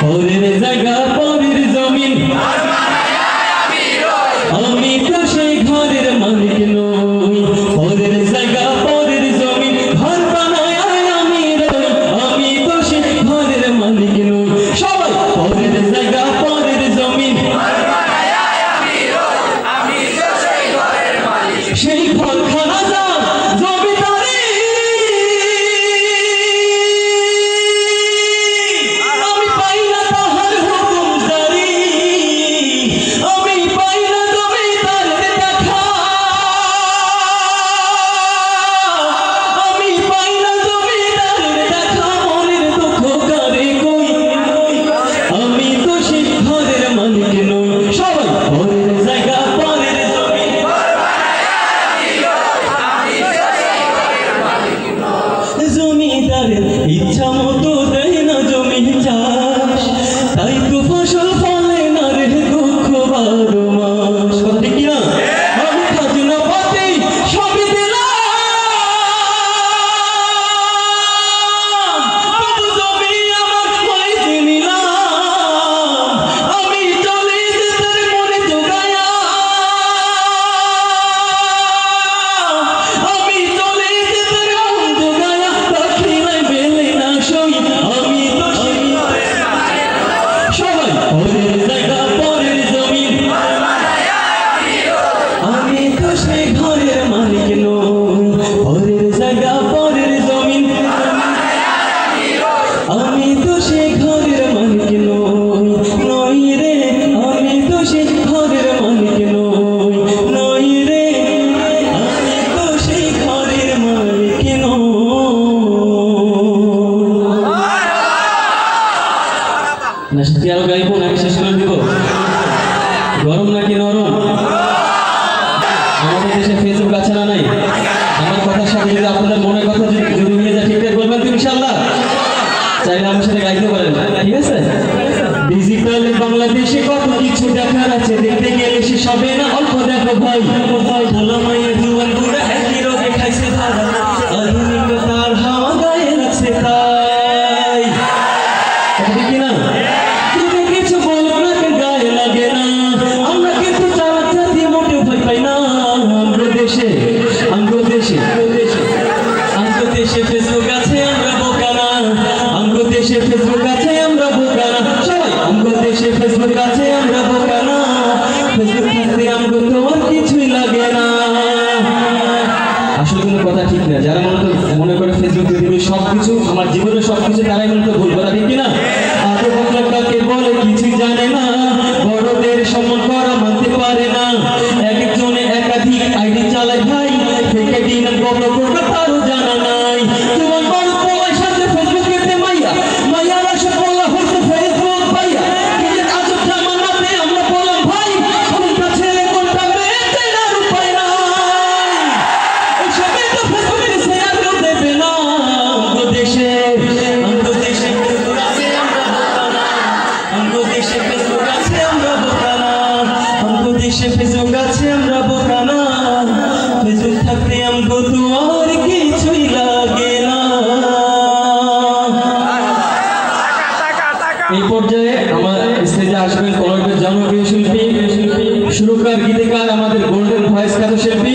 পরের জায়গা পরের জমিন আমি তো সেই ঘরের মালিক নই পরের জায়গা পরের জমিন ঘর বানায় আমি রই আমি তো সেই ঘরের মালিক নই সবাই পরের জায়গা পরের জমিন সেই ঘরখানা যা জমিদারি আমি পাই না তাহার হুকুমদারি আমি পাই না জমিদারের দেখা আমি পাই না জমিদারের দেখা মনের দুঃখ কারে কই আমি তো সেই ঘরের মালিক নই সবাই পরের জায়গা পরের জমিন জমিদারের ইচ্ছা মতো দেয় না জমি চাষ তাই তো ফসল ফলে না রে দুঃখ 12 মাস কথা ঠিক না আমি খাজনা পাতি সবই দিলাম তবু জমি আমার হইতে নিলাম আমি চলে যেতে মনে জোগায়া আমি চলে যেতে মন জোগায়া রাখি নাই বেলে না সই আমি তো সবাই পরের জায়গা পরের জমিন আমি তো সেই ঘরের মালিক নই পরের জায়গা পরের জমিন আমি তো সেই ঘরের মালিক নই নই রে আমি তো সেই ঘরের মালিক নই নই রে আমি তো সেই ঘরের মালিক নই না সত্যি আরো গাইবো নাকি শেষ করে দিব গরম নাকি নরম আমাদের দেশে ফেসবুক আছে না নাই আমার কথার সাথে যদি আপনাদের মনের কথা যদি নিয়ে যায় ঠিকঠাক বলবেন তো ইনশাআল্লাহ চাইলে আমার সাথে গাইতে পারেন ঠিক আছে ডিজিটাল বাংলাদেশে কত কিছু দেখার আছে দেখতে গেলে সে সবে না অল্প দেখো ভাই ভালো মায়ের জুয়ান গুড়া একই রোগে খাইছে ধরা আধুনিকতার হাওয়া গায়ে লাগছে তাই কথা ঠিক না তুমি কিছু বলো না গায়ে লাগে না আমরা কিন্তু চালাক জাতি মোটে ভয় পাই না আমরা দেশে ফেসবুক আছে আমরা বোকা না আমরা দেশে ফেসবুক আছে আমরা বোকা না সবাই আমরা দেশে ফেসবুক আছে আমরা বোকা না ফেসবুক থাকতে আমরা তো আর কিছুই লাগে না আসলে কোনো কথা ঠিক না যারা মনে করে ফেসবুক দেখবে সবকিছু আমার জীবনের সবকিছু তারাই মনে করে ভুল কথা ঠিক না আগে বকলাকে বলে কিছুই জানে না বড়দের সম্মান করা মানতে পারে না একজনে একাধিক আইডি চালায় ভাই থেকে দিন বড় করবে তারও জানা নাই তোমার বড় পোলার সাথে ফেসবুকেতে মাইয়ারা সব বলা হচ্ছে ফেসবুক ভাইয়া নিজের আজব জামানাতে আমরা বললাম ভাই কোনটা ছেলে কোনটা মেয়ে চেনার উপায় নাই সবাই তো ফেসবুকে শেয়ার করে দেবে না আমাদের দেশে ফেসবুক আছে আমরা বোকা না আমাদের দেশে ফেসবুক আছে আমরা বোকা না আমাদের দেশে ফেসবুক আছে আমরা বোকা না ফেসবুক থাকতে আমগো তো আর কিছুই লাগে না এই পর্যায়ে আমার স্টেজে আসবেন কলরবের জনপ্রিয় শিল্পী সুরকার গীতিকার আমাদের গোল্ডেন ভয়েস খ্যাত শিল্পী